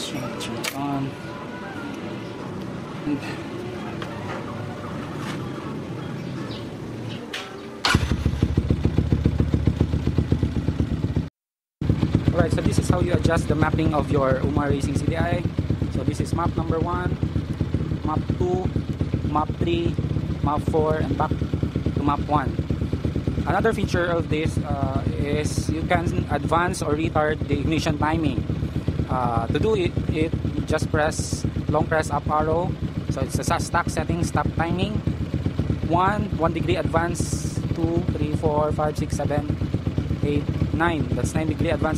Turn it on. And alright, so this is how you adjust the mapping of your Umar Racing CDI. So this is map number 1, map 2, map 3, map 4, and back to map 1. Another feature of this is you can advance or retard the ignition timing. To do it, you just long press up arrow. So it's a stack setting, stop timing. 1 degree advance, 2, 3, 4, 5, 6, 7, 8, 9. That's 9 degree advance.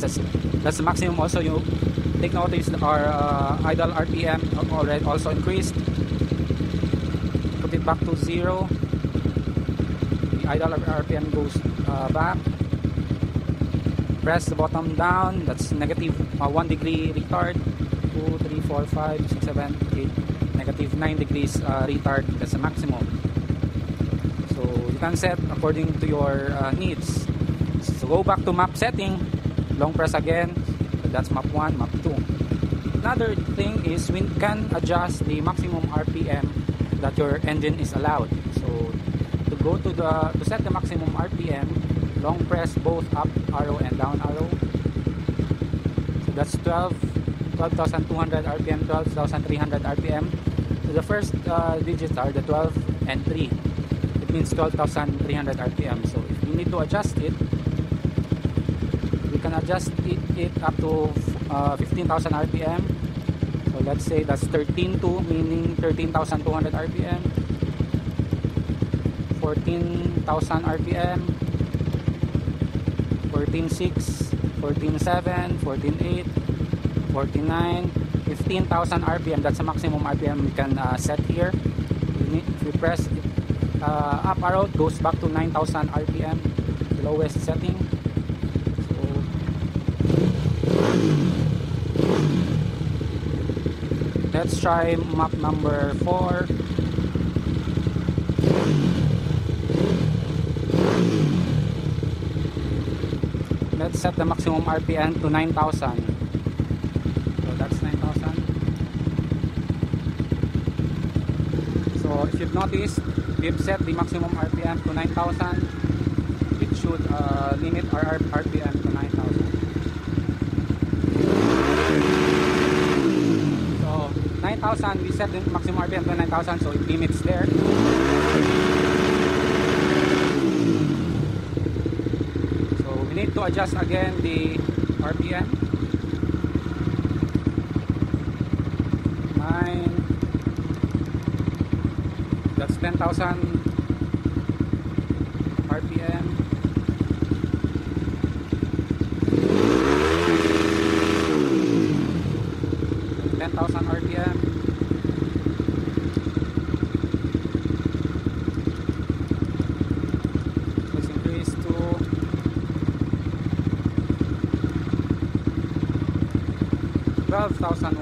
That's the maximum. Also, you take notice our idle RPM already also increased. Put it back to 0. The idle RPM goes back. Press the bottom down. That's negative 1 degree retard. 2, 3, 4, 5, 6, 7, 8. Negative 9 degrees retard. That's the maximum. So you can set according to your needs. So go back to map setting. Long press again. So that's map 1, map 2. Another thing is we can adjust the maximum RPM that your engine is allowed. So to go to set the maximum RPM, long press both up arrow and down arrow. So that's 12,200 RPM, 12,300 RPM. So the first digits are the 12 and 3. It means 12,300 RPM. So if you need to adjust it, we can adjust it up to 15,000 RPM. So let's say that's 13.2, meaning 13,200 RPM, 14,000 RPM, 14.6, 14.7, 14.8, 14.9, 15,000 RPM. That's the maximum RPM we can set here. If you press up arrow, it goes back to 9,000 RPM, the lowest setting. Let's try map number 4. Let's set the maximum RPM to 9,000. So that's 9,000. So if you've noticed, we've set the maximum RPM to 9,000. It should limit our RPM to 9,000. 9,000, we set the maximum RPM to 9,000, so it limits there. So we need to adjust again the RPM. 9. That's 10,000 RPM. 10,000 RPM. Let's increase to 12,000